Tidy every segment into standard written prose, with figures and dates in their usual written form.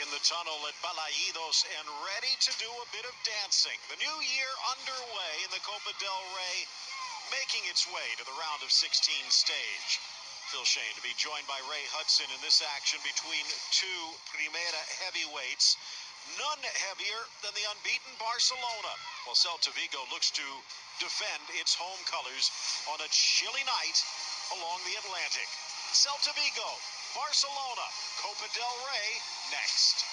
in the tunnel at Balaídos and ready to do a bit of dancing. The new year underway in the Copa del Rey, making its way to the round of 16 stage. Phil Shane to be joined by Ray Hudson in this action between two Primera heavyweights, none heavier than the unbeaten Barcelona, while Celta Vigo looks to defend its home colors on a chilly night along the Atlantic. Celta Vigo, Barcelona, Copa del Rey next.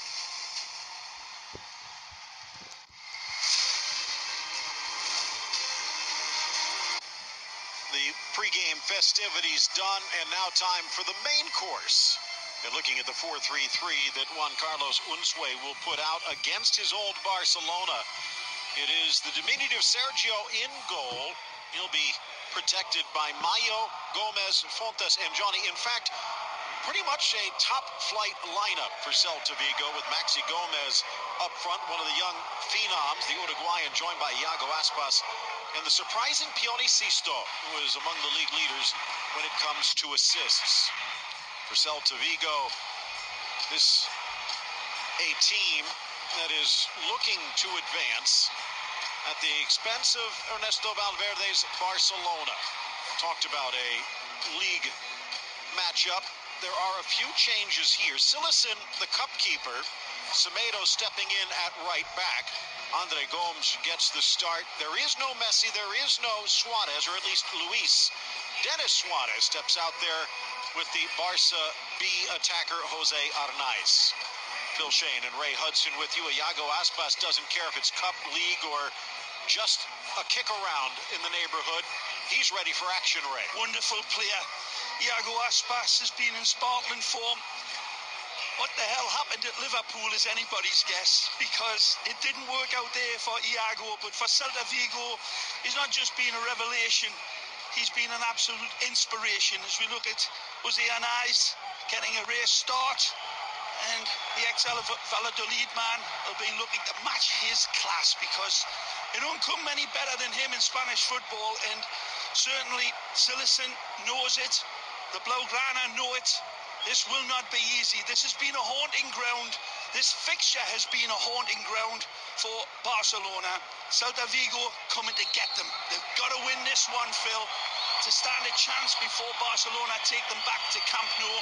The pregame festivities done, and now time for the main course. And looking at the 4-3-3 that Juan Carlos Unzué will put out against his old Barcelona. It is the diminutive Sergio in goal. He'll be protected by Mayo, Gomez, Fontes, and Johnny. In fact, pretty much a top-flight lineup for Celta Vigo, with Maxi Gomez up front, one of the young phenoms, the Uruguayan, joined by Iago Aspas, and the surprising Pione Sisto, who is among the league leaders when it comes to assists. For Celta Vigo, this a team that is looking to advance at the expense of Ernesto Valverde's Barcelona. Talked about a league matchup. There are a few changes here. Silicin, the cup keeper, Semedo stepping in at right back. Andre Gomes gets the start. There is no Messi, there is no Suarez, or at least Luis. Dennis Suarez steps out there with the Barca B attacker Jose Arnaiz. Phil Shane and Ray Hudson with you. Iago Aspas doesn't care if it's cup, league, or just a kick around in the neighborhood. He's ready for action, Ray. Wonderful player. Iago Aspas has been in sparkling form. What the hell happened at Liverpool is anybody's guess, because it didn't work out there for Iago, but for Celta Vigo, he's not just been a revelation, he's been an absolute inspiration. As we look at Jose Arnaiz getting a race start, and the ex-Valladolid man will be looking to match his class, because it don't come many better than him in Spanish football, and certainly Silicin knows it, the Blaugrana know it. This will not be easy. This has been a haunting ground. This fixture has been a haunting ground for Barcelona. Celta Vigo coming to get them. They've got to win this one, Phil, to stand a chance before Barcelona take them back to Camp Nou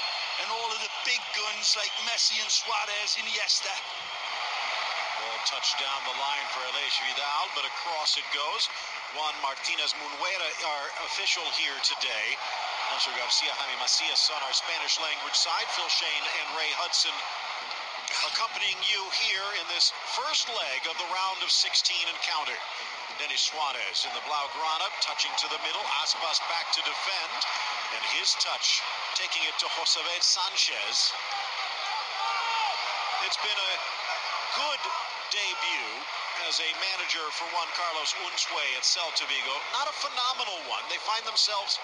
and all of the big guns like Messi and Suarez, Iniesta. Ball touched down the line for Aleix Vidal, but across it goes. Juan Martinez Munuera, our official here today. Nelson Garcia, Jaime Macias on our Spanish language side. Phil Shane and Ray Hudson accompanying you here in this first leg of the round of 16 encounter. Denis Suarez in the Blaugrana, touching to the middle. Aspas back to defend, and his touch taking it to José Sanchez. It's been a good debut as a manager for Juan Carlos Unzué at Celta Vigo. Not a phenomenal one. They find themselves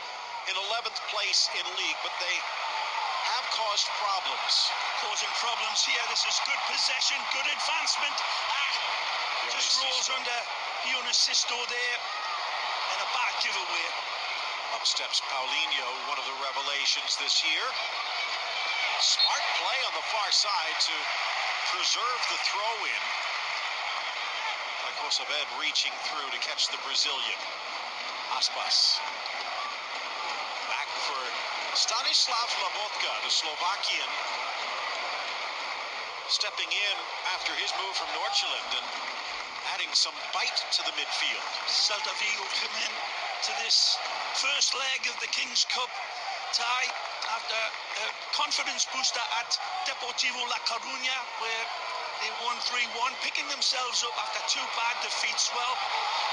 in 11th place in league, but they have caused problems. Causing problems here. This is good possession, good advancement. Just rolls under Pione Sisto there, and a bad giveaway. Up steps Paulinho, one of the revelations this year. Smart play on the far side to preserve the throw-in. Like Josabed reaching through to catch the Brazilian. Aspas. Back for Stanislav Lobotka, the Slovakian, stepping in after his move from Nordsjælland and adding some bite to the midfield. Celta Vigo come in to this first leg of the King's Cup tie after a confidence booster at Deportivo La Coruña, where they won 3-1, picking themselves up after two bad defeats. Well,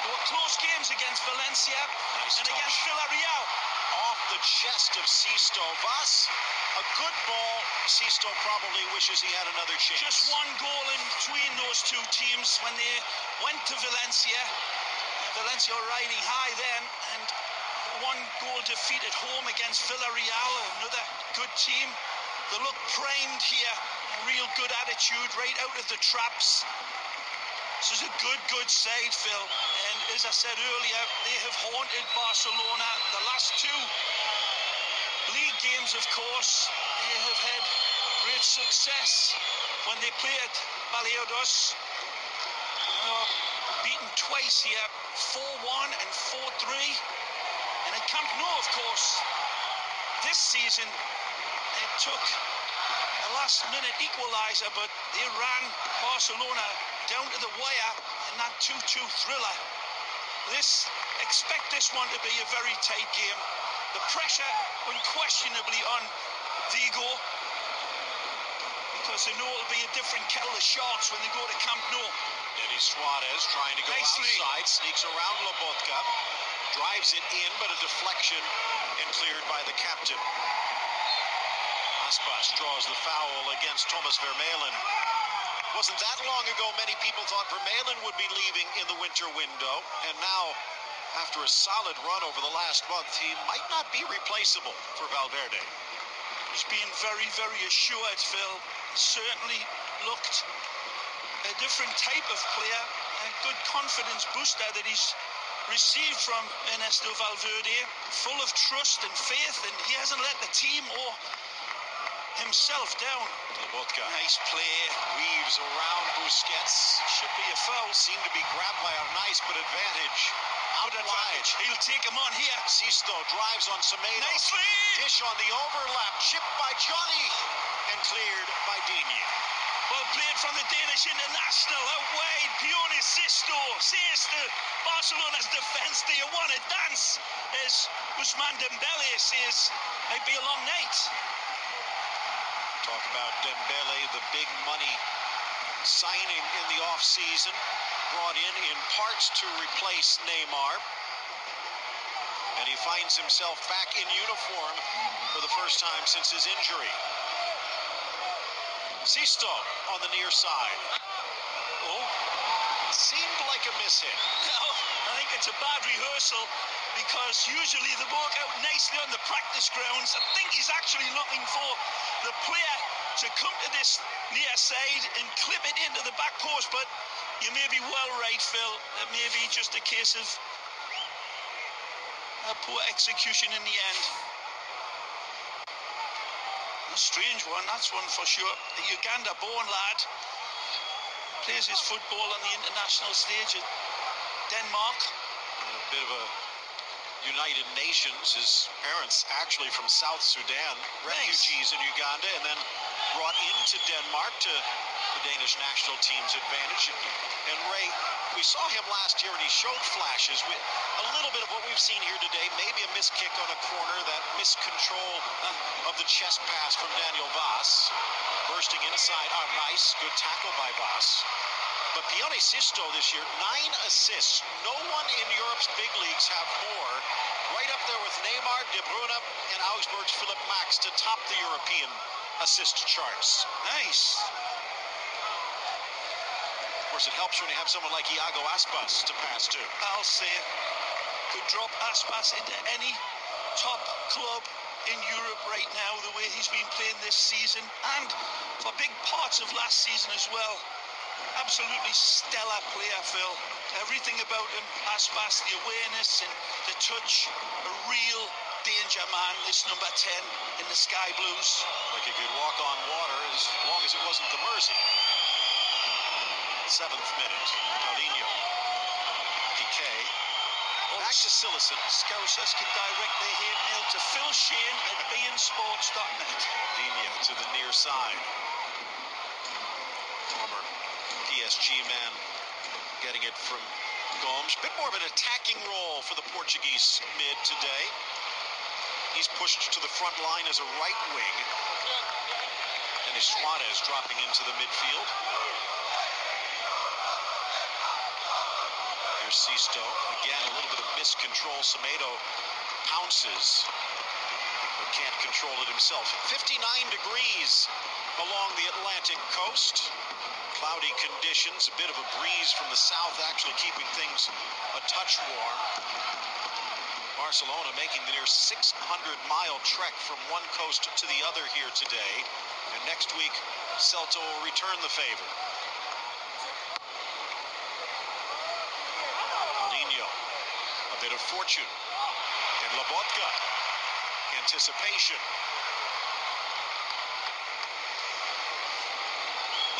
there were close games against Valencia and against Villarreal. Off the chest of Sisto. Vas, a good ball. Sisto probably wishes he had another chance. Just one goal in between those two teams when they went to Valencia. Valencia riding high then, and one goal defeat at home against Villarreal, another good team. They look primed here, a real good attitude right out of the traps. This is a good side, Phil, and as I said earlier, they have haunted Barcelona. The last two league games, of course, they have had great success when they played Baleados. Beaten twice here, 4-1 and 4-3. And at Camp Nou, of course, this season, it took a last-minute equaliser, but they ran Barcelona down to the wire in that 2-2 thriller. Expect this one to be a very tight game. The pressure unquestionably on Vigo, because they know it'll be a different kettle of sharks when they go to Camp Nou. Denis Suarez trying to go outside, sneaks around Lobotka, drives it in, but a deflection and cleared by the captain. Aspas draws the foul against Thomas Vermaelen. Wasn't that long ago many people thought Vermaelen would be leaving in the winter window, and now, after a solid run over the last month, he might not be replaceable for Valverde. He's been very, very assured, Phil. He certainly looked a different type of player, a good confidence booster that he's received from Ernesto Valverde, full of trust and faith, and he hasn't let the team or himself down. Lobotka. Nice play. Weaves around Busquets. Should be a foul. Seemed to be grabbed by a nice but advantage. Out wide. He'll take him on here. Sisto drives on Semedo. Nicely. Dish on the overlap. Chipped by Johnny. And cleared by Digne. Well played from the Danish international. Out wide. Pione Sisto says to Barcelona's defence, do you want to dance? As Ousmane Dembele says, might be a long night. Talk about Dembele, the big money signing in the off-season, brought in parts to replace Neymar. And he finds himself back in uniform for the first time since his injury. Sisto on the near side. Oh, seemed like a mishit. No, I think it's a bad rehearsal, because usually they work out nicely on the practice grounds. I think he's actually looking for the player to come to this near side and clip it into the back post, but you may be well right, Phil. It may be just a case of a poor execution in the end. A strange one, that's one for sure. A Uganda-born lad plays his football on the international stage at Denmark. A bit of a United Nations. His parents actually from South Sudan, refugees in Uganda, and then brought into Denmark to the Danish national team's advantage. And Ray, we saw him last year and he showed flashes with a little bit of what we've seen here today, maybe a missed kick on a corner, that miscontrol of the chest pass from Daniel Vaz, bursting inside. Nice, good tackle by Vaz. But Pione Sisto this year, 9 assists. No one in Europe's big leagues have more. Right up there with Neymar, De Bruyne, and Augsburg's Philipp Max to top the European assist charts. Nice. Of course, it helps when you have someone like Iago Aspas to pass to. I'll say it. Could drop Aspas into any top club in Europe right now, the way he's been playing this season, and for big parts of last season as well. Absolutely stellar player, Phil. Everything about him, Aspas, the awareness and the touch, a real danger man, this number 10 in the Sky Blues. Like he could walk on water as long as it wasn't the Mersey. 7th minute, Paulinho. Piqué. Back to Cillison. Scousers can direct their hate mail to Phil Shane at beansports.net. Digne to the near side. Former PSG man getting it from Gomes. Bit more of an attacking role for the Portuguese mid today. He's pushed to the front line as a right wing. And Suarez dropping into the midfield. Here's Sisto. Again, a little bit of miscontrol. Semedo pounces, but can't control it himself. 59 degrees along the Atlantic coast. Cloudy conditions, a bit of a breeze from the south, actually keeping things a touch warm. Barcelona making the near 600-mile trek from one coast to the other here today. And next week, Celta will return the favor. Paulinho, a bit of fortune. And Lobotka, anticipation.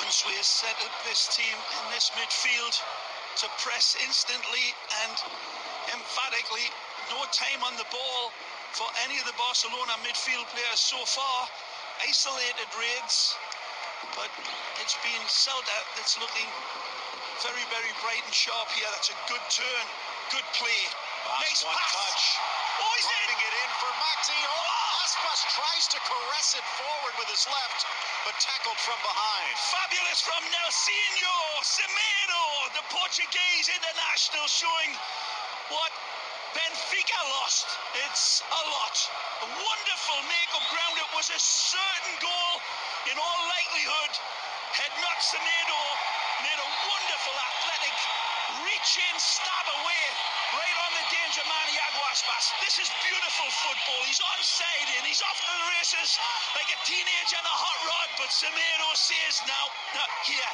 Unsue has set up this team in this midfield to press instantly and emphatically. No time on the ball for any of the Barcelona midfield players so far. Isolated raids, but it's been Celta that's looking very, very bright and sharp here. That's a good turn, good play. Nice one pass. touch. Oh, he's Driving it in for Maxi. Oh, Aspas tries to caress it forward with his left, but tackled from behind. Fabulous from Nelsinho Semedo, the Portuguese international, showing what Benfica lost. It's a lot. A wonderful make-up ground. It was a certain goal in all likelihood. Had not Semedo made a wonderful athletic reach-in, stab away right on the danger man, Iago Aspas. This is beautiful football. He's onside in. He's off to the races like a teenager in a hot rod. But Semedo says, now, here.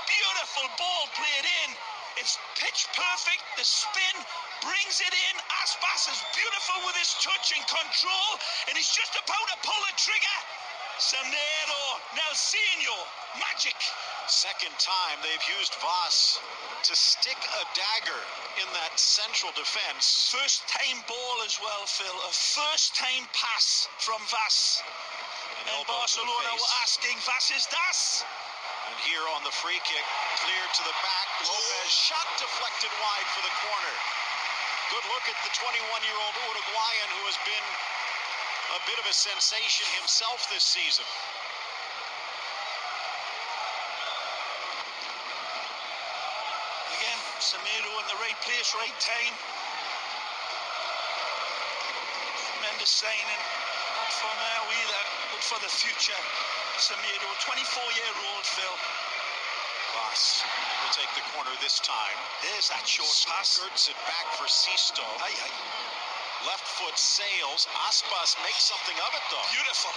Beautiful ball played in. It's pitch perfect. The spin brings it in. Aspas is beautiful with his touch and control, and he's just about to pull the trigger. Semedo, Nelsinho, magic. Second time they've used Vaz to stick a dagger in that central defense. First time ball as well, Phil. A first time pass from Vaz. And Barcelona were asking, Vaz is das? And here on the free kick, cleared to the back. Lopez shot deflected wide for the corner. Good look at the 21-year-old Uruguayan who has been a bit of a sensation himself this season. Again, Semedo in the right place, right time. Tremendous signing. Not for now either, but for the future. Semedo, 24-year-old Phil. Vaz will take the corner this time. There's that short pass. Skirts it back for Sisto. Aye, aye. Left foot sails. Aspas makes something of it, though. Beautiful.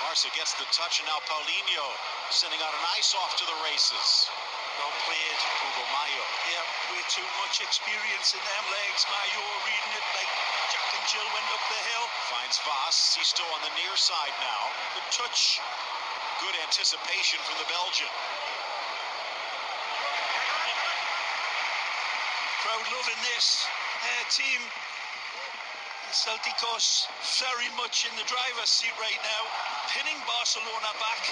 Barca gets the touch, and now Paulinho sending out an ice off to the races. Well played. Hugo Mayo. Yeah, way too much experience in them legs. Mayo reading it like Jack and Jill went up the hill. Finds Vaz. Sisto on the near side now. Good touch. Good anticipation from the Belgian. Crowd loving this team. Celticos very much in the driver's seat right now, pinning Barcelona back.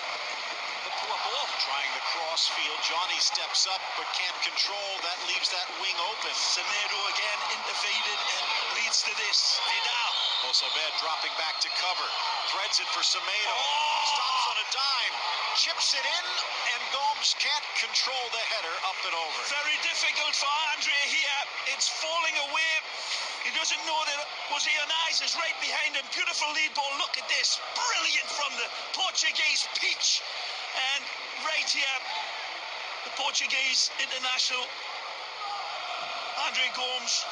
The poor ball. Trying the cross field. Johnny steps up but can't control. That leaves that wing open. Semedo again intervened and leads to this. Vidal. Josebed dropping back to cover. Threads it for Semedo. Oh! Stops on a dime. Chips it in, and Gomes can't control the header up and over. Very difficult for Andre here. It's falling away. He doesn't know that Jose Anais is right behind him. Beautiful lead ball. Look at this. Brilliant from the Portuguese peach. And right here, the Portuguese international, Andre Gomes,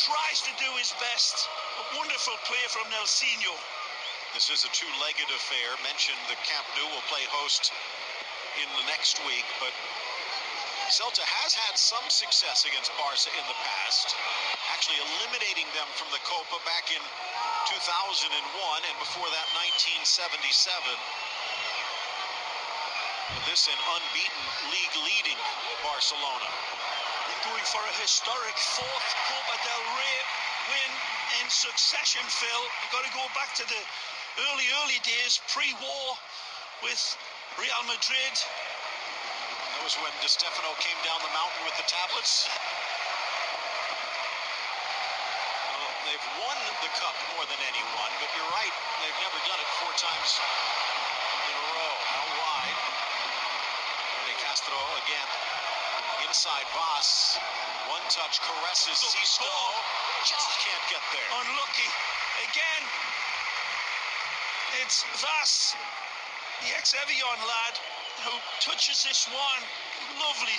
tries to do his best. A wonderful play from Nelsinho. This is a two-legged affair. Mentioned the Camp Nou will play host in the next week, but Celta has had some success against Barca in the past, actually eliminating them from the Copa back in 2001, and before that 1977. This an unbeaten league-leading Barcelona. They're going for a historic fourth Copa del Rey win in succession, Phil. You've got to go back to the early days, pre-war, with Real Madrid. That was when Di Stefano came down the mountain with the tablets. Well, they've won the cup more than anyone, but you're right, they've never done it 4 times in a row. Out wide. Rene Castro again. Inside Vaz. One touch caresses Sisto. Just can't get there. Unlucky. Again, it's Vaz, the ex-Evian lad, who touches this one. Lovely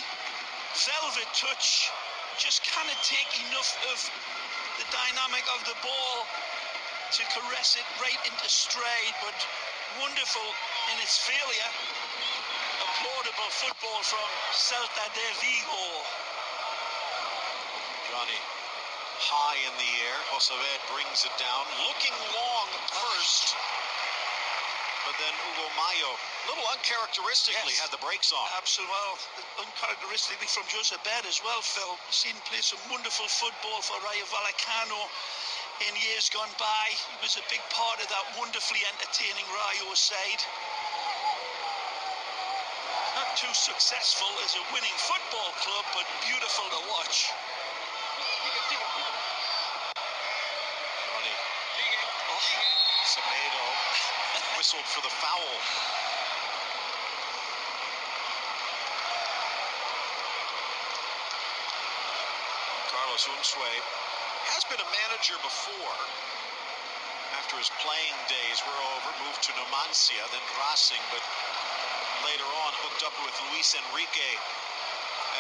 velvet touch. Just cannot take enough of the dynamic of the ball to caress it right into stride, but wonderful in its failure. Applaudable football from Celta de Vigo. Johnny high in the air. Josebed brings it down, looking long first, but then Hugo Mayo, a little uncharacteristically, Yes. had the brakes on. Absolutely. Well, uncharacteristically from Joseph Bed as well, Phil. Seen him play some wonderful football for Rayo Vallecano in years gone by. He was a big part of that wonderfully entertaining Rayo side. Not too successful as a winning football club, but beautiful to watch. Semedo whistled for the foul. Carlos Unsue has been a manager before. After his playing days were over, moved to Numancia, then Racing, but later on hooked up with Luis Enrique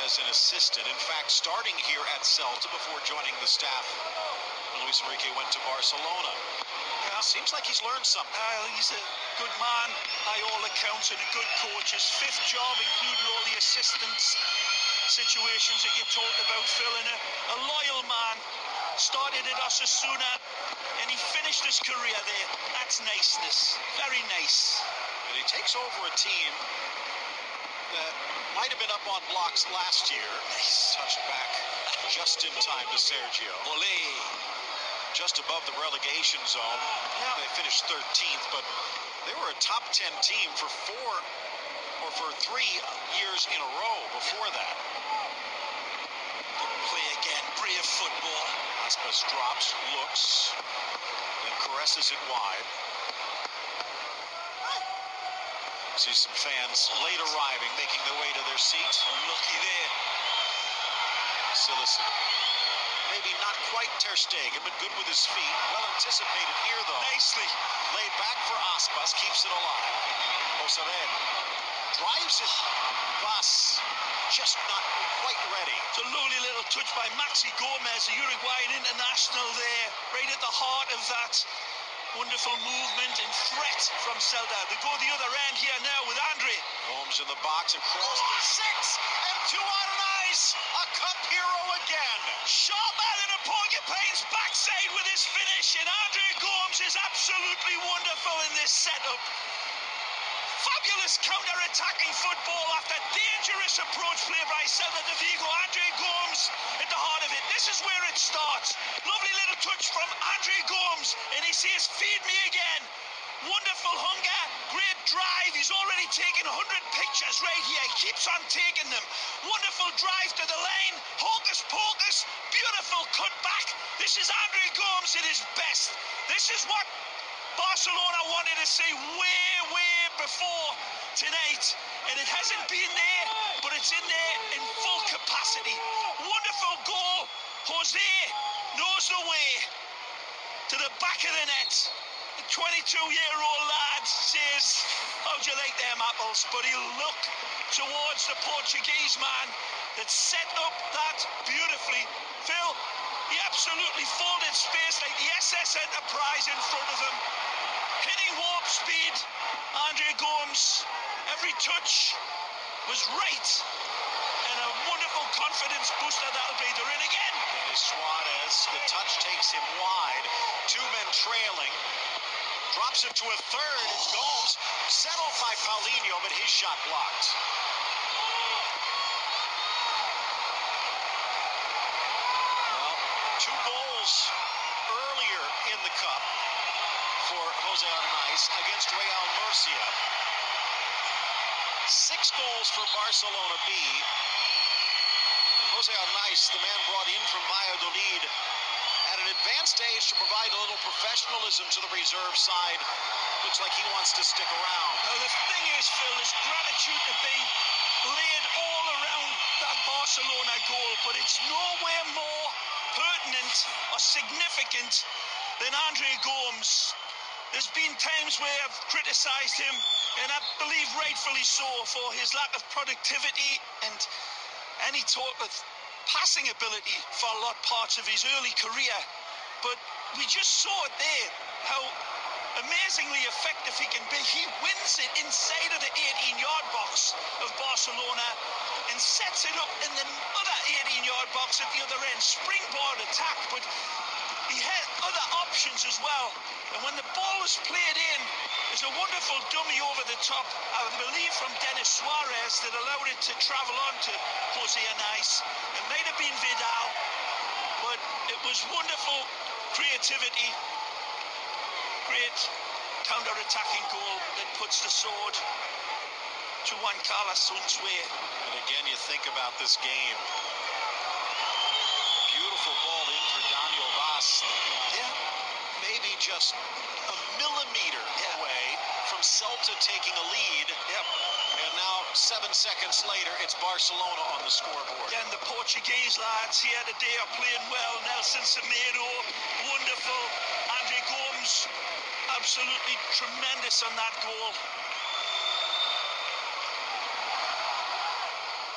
as an assistant. In fact, starting here at Celta before joining the staff when Luis Enrique went to Barcelona. Yeah, seems like he's learned something. He's a good man by all accounts and a good coach. His fifth job, including all the assistants situations that you talked about, Phil, and a loyal man. Started at Osasuna and he finished his career there. That's niceness. Very nice. And he takes over a team that might have been up on blocks last year. Nice. Touched back just in time to Sergio. Ole. Just above the relegation zone. Yeah. They finished 13th, but they were a top 10 team for 3 years in a row before that. Play again. Brave football. Aspas drops, looks, then caresses it wide. See some fans late arriving, making their way to their seats. Unlucky there. Silas, maybe not quite Ter Stegen, but good with his feet. Well anticipated here, though. Nicely. Laid back for Aspas, keeps it alive. Osared drives it. Vas just not quite ready. It's a lovely little touch by Maxi Gomez, the Uruguayan international there, right at the heart of that wonderful movement and threat from Celta. They go the other end here now with Andre. Gomes in the box and cross to 6 and 2 on an ice. A cup hero again. Sharper than a porcupine's backside with his finish, and Andre Gomes is absolutely wonderful in this setup. Fabulous counter-attacking football after dangerous approach play by Celta de Vigo. Andre Gomes at the heart of it. This is where it starts. Lovely little touch from Andre Gomes, and he says, "Feed me again." Wonderful hunger, great drive. He's already taken 100 pictures right here. He keeps on taking them. Wonderful drive to the lane. Hocus pocus. Beautiful cut back. This is Andre Gomes at his best. This is what Barcelona wanted to see way before tonight, and it hasn't been there, but it's in there in full capacity. Wonderful goal. Jose knows the way to the back of the net. The 22-year-old lad says, "How'd you like them apples?" But he'll look towards the Portuguese man that set up that beautifully. Phil, he absolutely folded space like the SS Enterprise in front of him. Hitting warp speed, Andre Gomes. Every touch was right. And a wonderful confidence booster that'll be. They're in again. That is Suarez. The touch takes him wide. 2 men trailing. Drops it to a third. It's Gomes. Settled by Paulinho, but his shot blocked. Well, 2 goals earlier in the cup for Jose Arnaiz against Real Murcia. 6 goals for Barcelona B. And Jose Arnaiz, the man brought in from Valladolid at an advanced age to provide a little professionalism to the reserve side. Looks like he wants to stick around. Well, the thing is, Phil, there's gratitude to be laid all around that Barcelona goal, but it's nowhere more pertinent or significant than Andre Gomes. There's been times where I've criticised him, and I believe rightfully so, for his lack of productivity and any sort of passing ability for a lot parts of his early career. But we just saw it there, how amazingly effective he can be. He wins it inside of the 18-yard box of Barcelona and sets it up in the other 18-yard box at the other end. Springboard attack, but he he had other options as well. And when the ball was played in, there's a wonderful dummy over the top, I believe from Denis Suarez, that allowed it to travel on to Jose Anais. It might have been Vidal, but it was wonderful creativity. Great counter-attacking goal that puts the sword to Juan Carlos Unsue. And again, you think about this game. Beautiful ball in for Daniel Vaz. Yeah. Maybe just a millimeter away from Celta taking a lead. Yep. And now, 7 seconds later, it's Barcelona on the scoreboard. Again, the Portuguese lads here today are playing well. Nelson Semedo, wonderful. Andre Gomes, absolutely tremendous on that goal.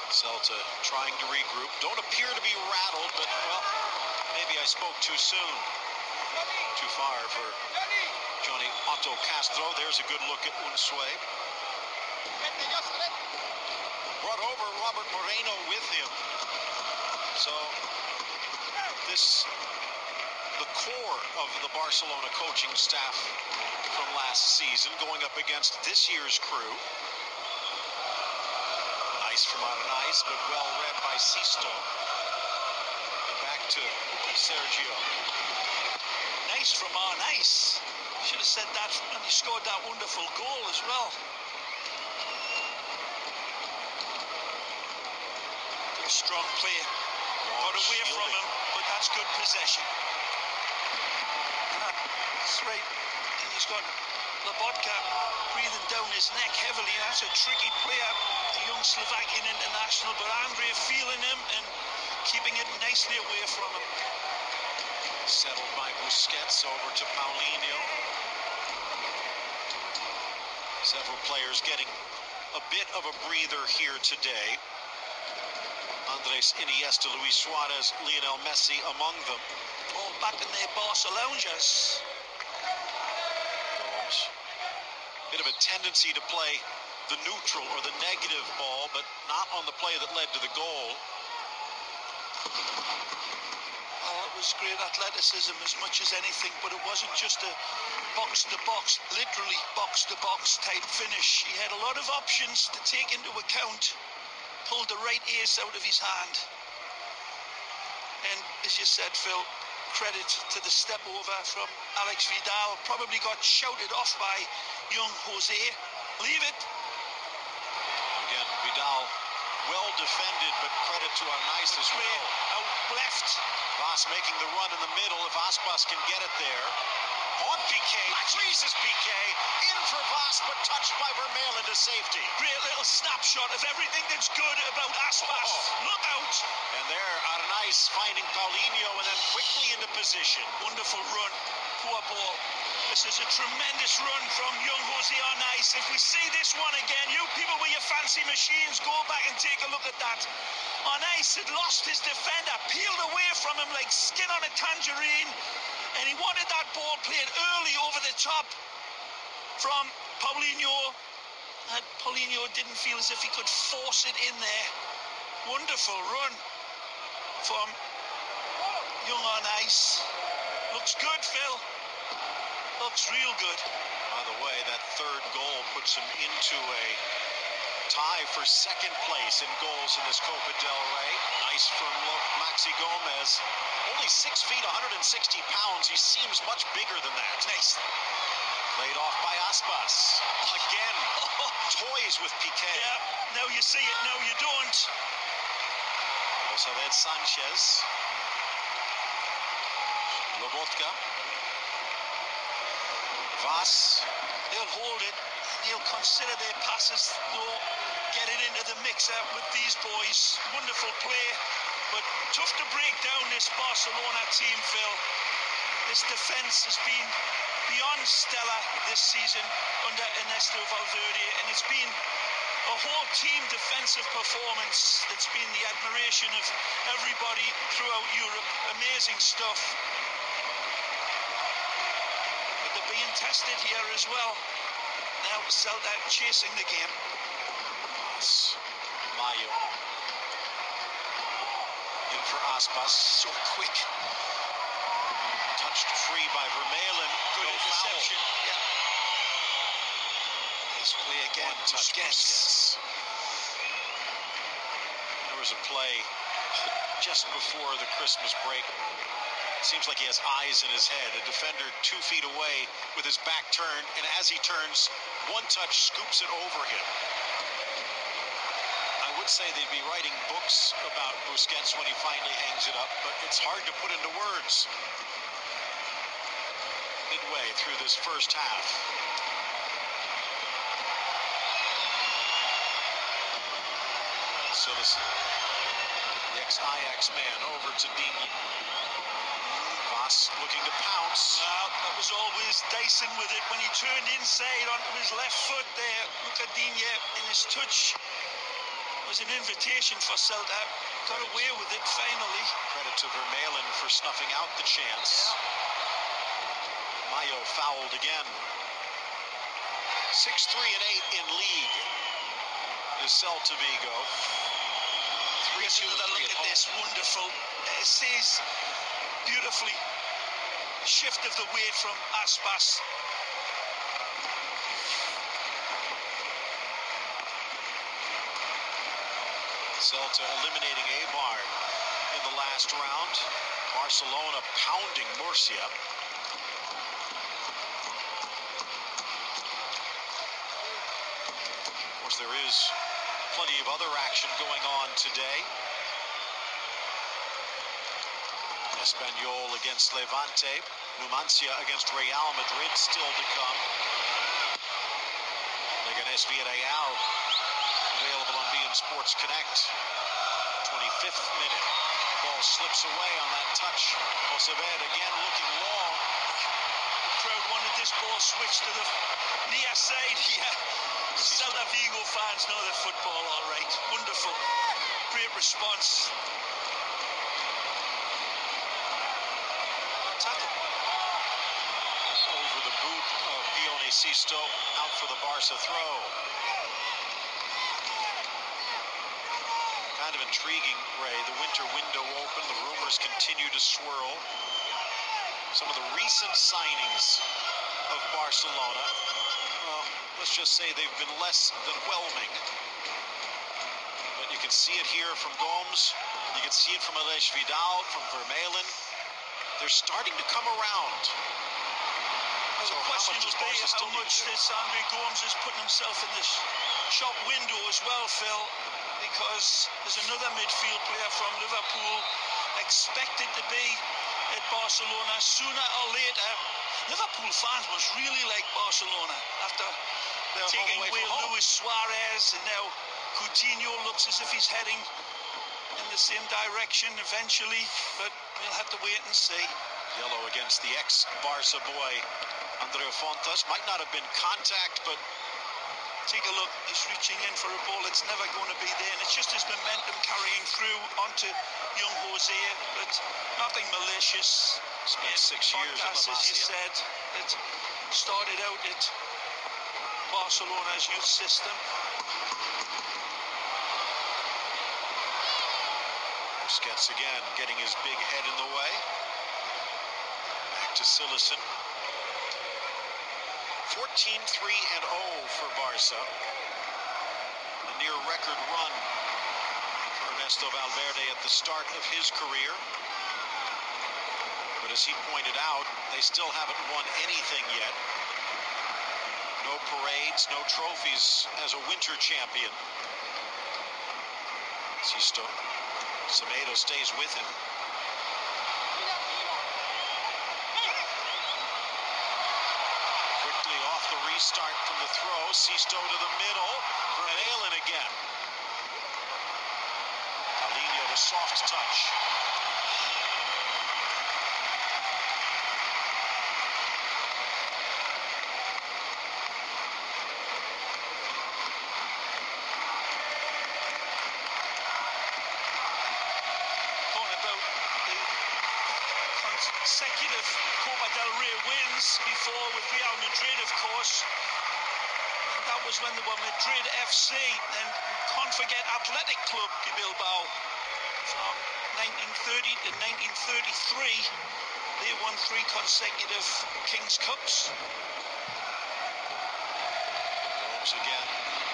Celta trying to regroup. Don't appear to be rattled, but, well, maybe I spoke too soon. Too far for Johnny Otto Castro. There's a good look at Unsue. Brought over Robert Moreno with him. So, the core of the Barcelona coaching staff from last season going up against this year's crew. Nice from Arnaiz, but well read by Sisto. And back to Sergio. Nice from Arnaiz. Should have said that when he scored that wonderful goal as well. Good strong play. Got away from him, but that's good possession. That's right. And he's got Lobotka breathing down his neck heavily. That's a tricky player, the young Slovakian international, but Andre feeling him and keeping it nicely away from him. Settled by Busquets over to Paulinho. Several players getting a bit of a breather here today. Andres Iniesta, Luis Suarez, Lionel Messi among them. All back in their Barcelonas. Gomes. Bit of a tendency to play the neutral or the negative ball, but not on the play that led to the goal. Oh, it was great athleticism as much as anything, but it wasn't just a box-to-box, literally box-to-box type finish. He had a lot of options to take into account. Pulled the right ace out of his hand. And as you said, Phil, credit to the step over from Alex Vidal. Probably got shouted off by young Jose. Leave it. Again, Vidal well defended, but credit to Arnaiz as well. Out left. Vaz making the run in the middle if Aspas can get it there. On Piqué, freezes Piqué, in for Vaz, but touched by Vermaelen to safety. Great little snapshot of everything that's good about Aspas. Look out. And there, Arnaiz finding Paulinho and then quickly into position. Wonderful run. Poor ball. This is a tremendous run from young Jose Arnaiz. If we see this one again, you people with your fancy machines, go back and take a look at that. Arnaiz had lost his defender, peeled away from him like skin on a tangerine, and he wanted that ball played early over the top from Paulinho. And Paulinho didn't feel as if he could force it in there. Wonderful run from young Arnaiz. Looks good, Phil. Looks real good. By the way, that third goal puts him into a tie for second place in goals in this Copa del Rey. Nice from Maxi Gomez. Only 6 feet, 160 pounds. He seems much bigger than that. Nice. Played off by Aspas. Again, toys with Piqué. Yeah, now you see it, now you don't. Also there's Sanchez. Lobotka. Vaz. They'll hold it. They'll consider their passes. They'll get it into the mixer with these boys. Wonderful play, but tough to break down this Barcelona team, Phil. This defence has been beyond stellar this season under Ernesto Valverde, and it's been a whole team defensive performance that's been the admiration of everybody throughout Europe. Amazing stuff. But they're being tested here as well. Now Celta chasing the game. Mayo. In for Aspas. So quick. Touched free by Vermaelen. Good No interception. foul. Yeah. Nice play again. One touch, Busquets. There was a play just before the Christmas break. Seems like he has eyes in his head. A defender 2 feet away with his back turned, and as he turns, one touch scoops it over him. I would say they'd be writing books about Busquets when he finally hangs it up, but it's hard to put into words. Midway through this first half. So this, the ex-Ajax man over to Dean. Voss looking to pounce. Well, that was always Dyson with it when he turned inside onto his left foot there. Look at Digne in his touch. It was an invitation for Celta. Got away with it finally. Credit to Vermaelen for snuffing out the chance. Yeah. Mayo fouled again. 6-3 and 8 in league is Celta Vigo. 3-2 Another look at this. Wonderful. It says beautifully. Shift of the weight from Aspas. Celta eliminating Eibar in the last round. Barcelona pounding Murcia. Of course, there is plenty of other action going on today. Espanyol against Levante. Numancia against Real Madrid still to come. Leganés Villarreal available on beIN Sports Connect. 25th minute. Ball slips away on that touch. Oseved again looking long. The crowd wanted this ball switched to the near side here. Celta Vigo fans know their football all right. Wonderful. Great response. Over the boot of Pione Sisto, out for the Barca throw. Kind of intriguing, Ray. The winter window open, the rumors continue to swirl. Some of the recent signings of Barcelona, well, let's just say they've been less than whelming. But you can see it here from Gomes. You can see it from Aleix Vidal, from Vermaelen. They're starting to come around. Well, the question will be how much this Andre Gomes is putting himself in this shop window as well, Phil, because there's another midfield player from Liverpool expected to be at Barcelona sooner or later. Liverpool fans must really like Barcelona after taking away Luis Suarez, and now Coutinho looks as if he's heading in the same direction eventually, but we'll have to wait and see. Yellow against the ex-Barca boy, Andreu Fontas. Might not have been contact, but take a look. He's reaching in for a ball. It's never going to be there, and it's just his momentum carrying through onto young Jose, but nothing malicious. Spent 6 years at La Masia. As you said, it started out at Barcelona's youth system. Busquets again, getting his big head in the way. Back to Silesen. 14-3-0 for Barca. A near record run for Ernesto Valverde at the start of his career. But as he pointed out, they still haven't won anything yet. No parades, no trophies as a winter champion. Sisto. Semedo stays with him. Quickly off the restart from the throw. Sisto to the middle. Vermaelen again. Alinho, the soft touch. Consecutive Copa del Rey wins before with Real Madrid, of course. And that was when they were Madrid FC, and can't forget Athletic Club de Bilbao from 1930 to 1933. They won 3 consecutive King's Cups. Gomes again.